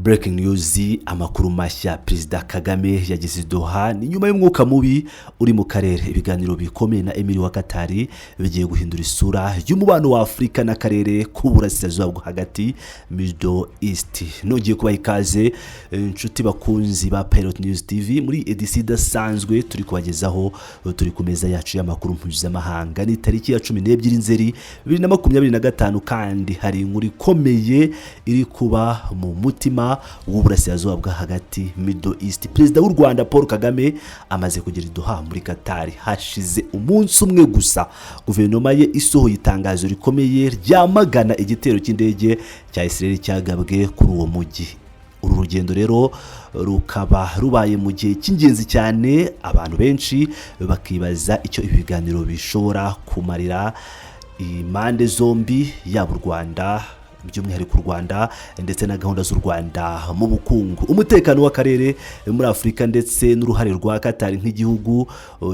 Breaking news, amakuru mashya. Perezida Kagame yageze Doha ni nyuma y'umwuka mubi uri mu karere. Ibiganiro bikomeye na Emir wa Qatar bigiye guhindura isura y'umubano wa Afrika n'akarere k'uburasirazuba bwo hagati, Middle East. Nongeye kubaha ikaze inshuti bakunzi ba Pilot News TV muri edisi idasanzwe turi kubagezaho, turi ku meza yacu y'amakuru mpuzamahanga. Ni tariki ya 12 Nzeri 2025 kandi hari inkuru ikomeye iri kuba mu mutima w'uburasirazuba bwa hagati, Middle East. Perezida w'u Rwanda Paul Kagame amaze kugera Doha muri Qatar hashize umunsi umwe gusa. Guverinoma ye isohoye itangazo rikomeye ryamagana igitero cy'indege cya Israel cyagabwe kuri uwo mujyi. Uru rugendo rero rukaba rubaye mu gihe cy'ingenzi cyane, abantu benshi bakibaza icyo ibi biganiro bishobora kumarira impande zombi, yaba u Rwanda by'umwihariko u Rwanda ndetse na gahunda z'u Rwanda mu bukungu, umutekano w'akarere muri Afrika ndetse n'uruhare rwa Qatar nk'igihugu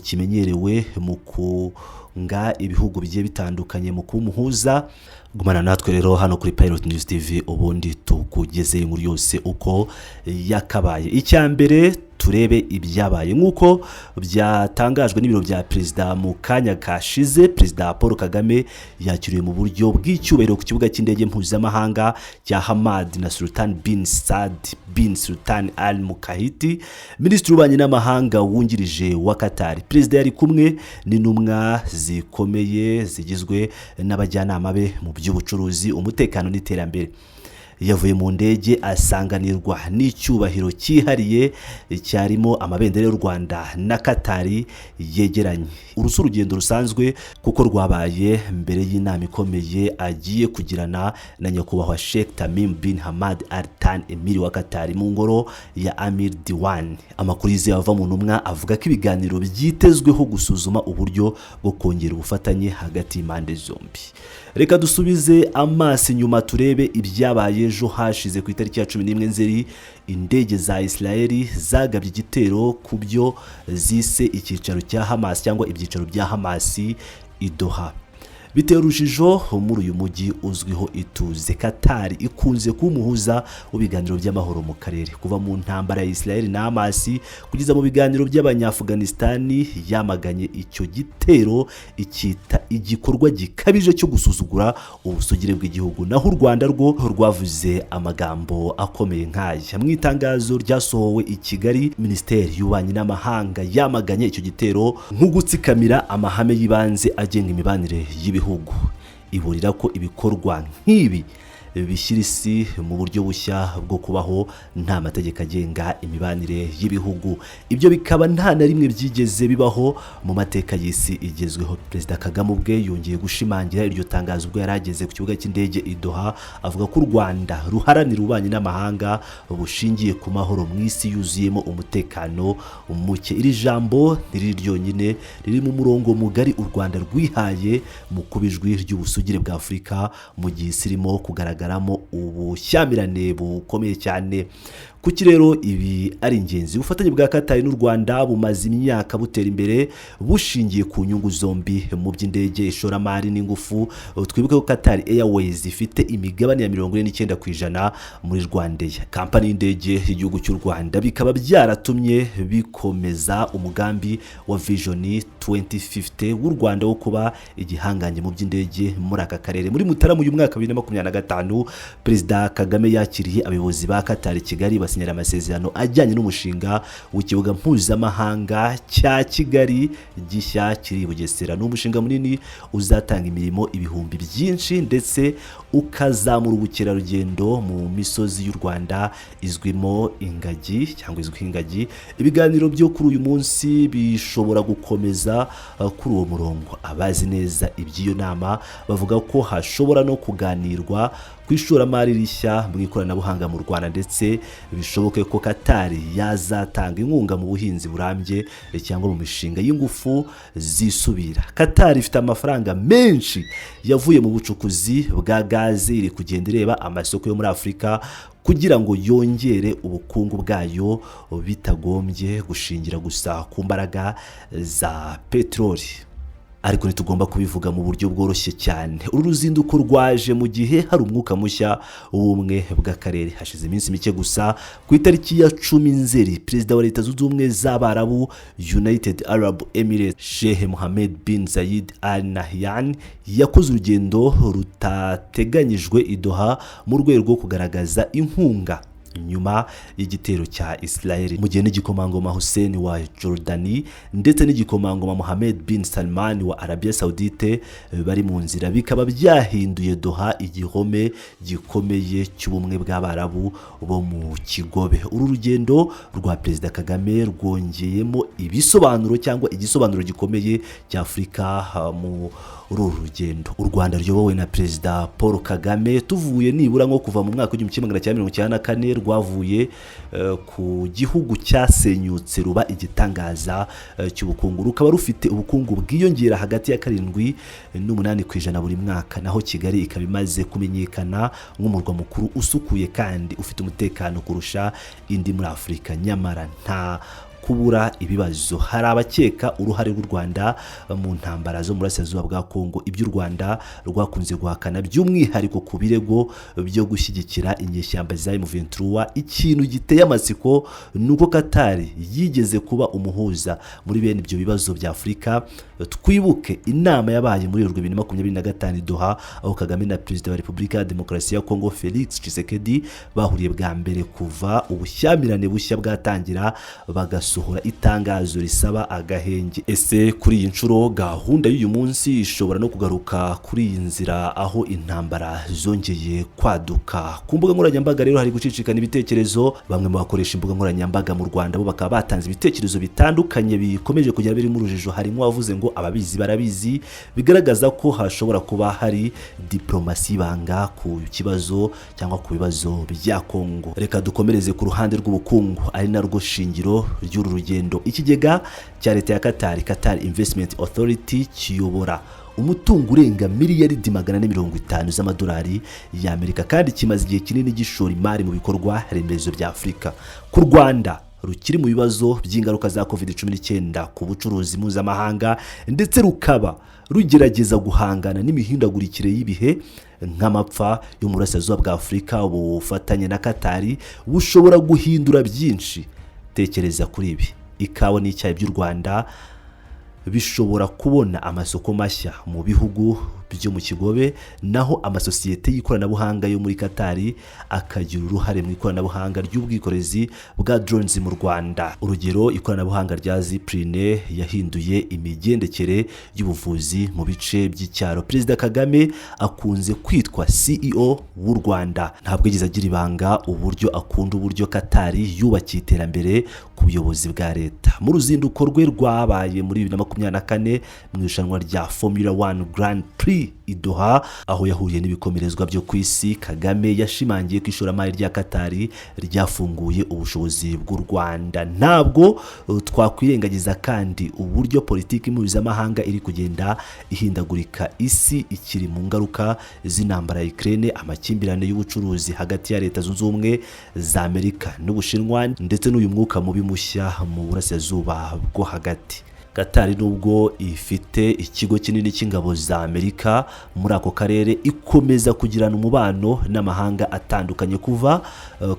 kimenyerewe mu kunga ibihugu bigiye bitandukanye mu kumuhuza. Gumana natwe rero hano kuri Pilot News TV ubundi tukugeze inkuru yose uko yakabaye. Icyambere turebe ibyabaye nk'uko byatangajwe n'ibiro bya perezida mu kanya kashize. Perezida Paul Kagame yakiriwe mu buryo bw'icyubahiro ku kibuga cy'indege mpuzamahanga cya Hamad na Sultan bin Saad bin Sultan Al Mukahiti, minisitiri w'ububanyi n'amahanga wungirije wa Qatar. Perezida yari kumwe n'intumwa zikomeye zigizwe n'abajyanama be mu by'ubucuruzi, umutekano n'iterambere. Yavuye mu ndege asanganirwa n'icyubahiro cyihariye cyarimo amabendera y'u Rwanda na Qatar yegeranye. Urusu rugendo rusanzwe kuko rwabaye mbere y'inama ikomeye agiye kugirana na nyakubahwa Sheikh Tamim bin Hamad Al Thani Emir wa Qatar mu ngoro ya Amir Diwan. Amakuru yize ava mu ntumwa avuga ko ibiganiro byitezweho gusuzuma uburyo bwo kongera ubufatanye hagati y'impande zombi. Reka dusubize amaso inyuma turebe ibyabaye ejo hashize ku itariki ya 11 Nzeri. Indege za Israeli zagabye igitero ku byo zise icyicaro cya Hamas cyangwa ibyicaro bya Hamas i Doha. Bitera urujijo muri uyu mujyi uzwiho ituze. Qatar ikunze kumuhuza mu biganiro by'amahoro mu karere, kuva mu ntambara ya Israel na Hamas kugeza mu biganiro by'Abanya-Afghanistan. Yamaganye icyo gitero icyita igikorwa gikabije cyo gusuzugura ubusugire bw'igihugu, naho u Rwanda rwo rwavuze amagambo akomeye nk'aya. Mu itangazo ryasohowe i Kigali, Minisiteri y'Ububanyi n'Amahanga yamaganye icyo gitero nk'ugutsikamira amahame y'ibanze agenga imibanire y'ibihugu. Iburira ko ibikorwa nk'ibi bishyira isi mu buryo bushya bwo kubaho nta mategeko agenga imibanire y'ibihugu. Ibyo bikaba nta na rimwe byigeze bibaho mu mateka y'isi igezweho. Perezida Kagame ubwe yongeye gushimangira iryo tangazo ubwo yarageze ku kibuga cy'indege i Doha, avuga ko u Rwanda ruharanira ububanyi n'amahanga bushingiye ku mahoro mu isi yuzuyemo umutekano muke. Iri jambo ntiri ryonyine, riri mu murongo mugari u Rwanda rwihaye mu kubijwi ry'ubusugire bwa Afrika mu gihe isirimo kugaragara ubushyamirane bukomeye cyane. Kuki rero ibi ari ingenzi? Ubufatanye bwa Qatar n'u Rwanda bumaze imyaka butera imbere bushingiye ku nyungu zombi mu by'indege, ishoramari n'ingufu. Twibuke ko Qatar Airways ifite imigabane ya 49% muri Rwandair, kampani y'indege y'igihugu cy'u Rwanda. Bikaba byaratumye bikomeza umugambi wa Vision 2050 w'u Rwanda wo kuba igihanganye mu by'indege muri aka karere. Muri Mutarama uyu mwaka 2025, Perezida Kagame yakiriye abayobozi ba Qatar Kigali basinyira amasezerano ajyanye n'umushinga w'ikibuga mpuzamahanga cya Kigali gishya kiri Bugesera. N'umushinga munini uzatanga imirimo ibihumbi byinshi ndetse ukazamura ubukerarugendo mu misozi y'u Rwanda izwimo ingagi cyangwa izwi ingagi. Ibiganiro byo kuri uyu munsi bishobora gukomeza kuri uwo murongo. Abazi neza iby'iyo nama bavuga ko hashobora no kuganirwa ku ishoramari rishya mu ikoranabuhanga mu Rwanda, ndetse bishoboke ko Qatar yazatanga inkunga mu buhinzi burambye cyangwa mu mishinga y'ingufu zisubira. Qatar ifite amafaranga menshi yavuye mu bucukuzi bwa gaze, iri kugenda ireba amasoko yo muri Afrika kugira ngo yongere ubukungu bwayo bitagombye gushingira gusa ku mbaraga za petroli. ariko ntitugomba kubivuga mu buryo bworoshye cyane. Uru ruzinduko rwaje mu gihe hari umwuka mushya w'ubumwe bw'akarere. Hashize iminsi mike gusa ku itariki ya 10 Nzeri, perezida wa Leta Zunze Ubumwe z'Abarabu United Arab Emirates Sheikh Mohammed bin Zayed Al Nahyan yakoze urugendo rutateganyijwe i Doha mu rwego rwo kugaragaza inkunga nyuma y'igitero cya Israel, mu gihe n'igikomangoma Hussein wa Jordani ndetse n'igikomangoma Mohammed bin Salman wa Arabia Saudite bari mu nzira, bikaba byahinduye Doha igihome gikomeye cy'ubumwe bw'Abarabu bo mu Kigobe. Uru rugendo rwa Perezida Kagame rwongeyemo ibisobanuro cyangwa igisobanuro gikomeye cya Afurika mu uru rugendo. U Rwanda ryobowe na Perezida Paul Kagame, tuvuye nibura nko kuva mu mwaka w'1994 rwavuye ku gihugu cyasenyutse ruba igitangaza cy'ubukungu, rukaba rufite ubukungu bwiyongera hagati ya 7 n'8% buri mwaka, naho Kigali ikaba imaze kumenyekana nk'umurwa mukuru usukuye kandi ufite umutekano kurusha indi muri Afurika. Nyamara nta kubura ibibazo. Hari abakeka uruhare rw'u Rwanda mu ntambara zo mu burasirazuba bwa Kongo, ibyo u Rwanda rwakunze guhakana, by'umwihariko ku birego byo gushyigikira inyeshyamba za M23. Ikintu giteye amatsiko nuko Qatar yigeze kuba umuhuza muri bene ibyo bibazo bya Afurika. Twibuke inama yabaye muri 2025 Doha, aho Kagame na Perezida wa Repubulika ya Demokarasi ya Kongo Felix Tshisekedi bahuriye bwa mbere kuva ubushyamirane bushya bwatangira, bagasohora itangazo risaba agahenge. Ese kuri iyi nshuro gahunda y'uyu munsi ishobora no kugaruka kuri iyi nzira, aho intambara zongeye kwaduka ku mbuga nkoranyambaga? Rero hari gucicikana ibitekerezo. Bamwe mu bakoresha imbuga nkoranyambaga mu Rwanda bo bakaba batanze ibitekerezo bitandukanye bikomeje kugera biri mu rujijo. Harimo wavuze ngo ababizi barabizi, bigaragaza ko hashobora kuba hari diplomasi y'ibanga ku kibazo cyangwa ku bibazo bya Kongo. Reka dukomereze ku ruhande rw'ubukungu, ari narwo shingiro ry'uru rugendo. Ikigega cya leta ya Qatar Investment Authority kiyobora umutungo urenga miliyaridi 450 z'amadolari y'Amerika, kandi kimaze igihe kinini gishora imari mu bikorwa remezo bya Afurika. Ku Rwanda rukiri mu bibazo by'ingaruka za COVID-19 ku bucuruzi mpuzamahanga, ndetse rukaba rugerageza guhangana n'imihindagurikire y'ibihe nk'amapfa yo mu burasirazuba bwa Afurika. Ubufatanye na Qatar bushobora guhindura byinshi. Tekereza kuri ibi: ikawa n'icyayi by'u Rwanda bishobora kubona amasoko mashya mu bihugu byo mu Kigobe, naho amasosiyete y'ikoranabuhanga yo muri Qatar akagira uruhare mu ikoranabuhanga ry'ubwikorezi bwa drones mu Rwanda. Urugero, ikoranabuhanga rya Zipline yahinduye imigendekere y'ubuvuzi mu bice by'icyaro. Perezida Kagame akunze kwitwa CEO w'u Rwanda. Ntabwo yigeze agira ibanga uburyo akunda uburyo Qatar yubakiye iterambere ku buyobozi bwa leta. Mu ruzinduko rwe rwabaye muri 2024 mu irushanwa rya Formula 1 Grand Prix i Doha, aho yahuriye n'ibikomerezwa byo ku isi, Kagame yashimangiye ko ishoramari rya Qatar ryafunguye ubushobozi bw'u Rwanda. Ntabwo twakwirengagiza kandi uburyo politiki mpuzamahanga iri kugenda ihindagurika. Isi ikiri mu ngaruka z'intambara ya Ukraine, amakimbirane y'ubucuruzi hagati ya Leta Zunze Ubumwe za Amerika n'Ubushinwa, ndetse n'uyu mwuka mubi mushya mu burasirazuba bwo hagati. Qatar nubwo ifite ikigo kinini cy'ingabo za Amerika muri ako karere, ikomeza kugirana umubano n'amahanga atandukanye, kuva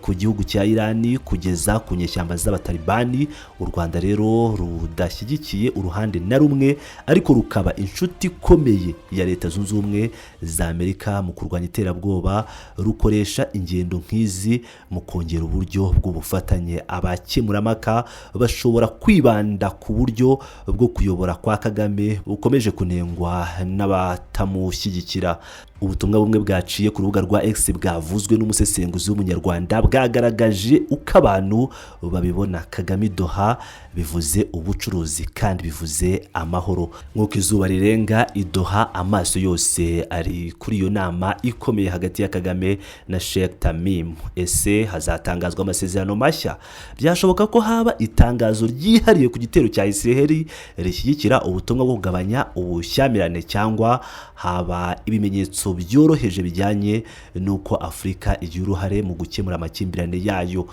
ku gihugu cya Iran kugeza ku nyeshyamba z'abatalibani. U Rwanda rero rudashyigikiye uruhande na rumwe, ariko rukaba inshuti ikomeye ya Leta Zunze Ubumwe za Amerika mu kurwanya iterabwoba. Rukoresha ingendo nk'izi mu kongera uburyo bw'ubufatanye. Abakemuramaka bashobora kwibanda ku buryo bwo kuyobora kwa Kagame bukomeje kunengwa n'abatamushyigikira. Ubutumwa bumwe bwaciye ku rubuga rwa X bwavuzwe n'umusesenguzi w'umunyarwanda bwagaragaje uko abantu babibona. Kagame Doha bivuze ubucuruzi kandi bivuze amahoro. Nk'uko izuba rirenga i Doha, amaso yose ari kuri iyo nama ikomeye hagati ya Kagame na Sheikh Tamim. Ese hazatangazwa amasezerano mashya? Byashoboka ko haba itangazo ryihariye ku gitero cya Israel rishyigikira ubutumwa bwo kugabanya ubushyamirane, cyangwa haba ibimenyetso byoroheje bijyanye nuko Afurika igira uruhare mu gukemura amakimbirane yayo.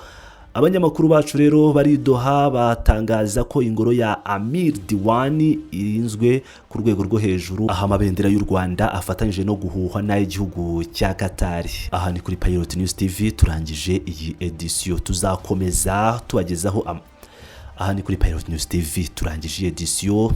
abanyamakuru bacu rero bari Doha batangaza ko ingoro ya Amir Diwani irinzwe ku rwego rwo hejuru, aha amabendera y'u Rwanda afatanyije no guhuhwa n'ay'igihugu cya Qatar. Aha ni kuri Pilot News TV turangije iyi edition, tuzakomeza tubagezaho aha ni kuri Pilot News TV turangije iyi edition.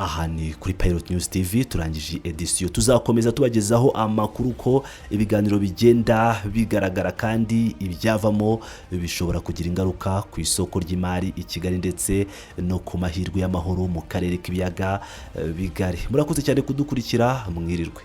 Aha ni kuri Pilot News TV turangije edition, tuzakomeza tubagezaho amakuru ko ibiganiro bigenda bigaragara kandi ibyavamo bishobora kugira ingaruka ku isoko ry'imari i Kigali ndetse no ku mahirwe y'amahoro mu karere k'ibiyaga bigari. Murakoze cyane kudukurikira, mwirirwe.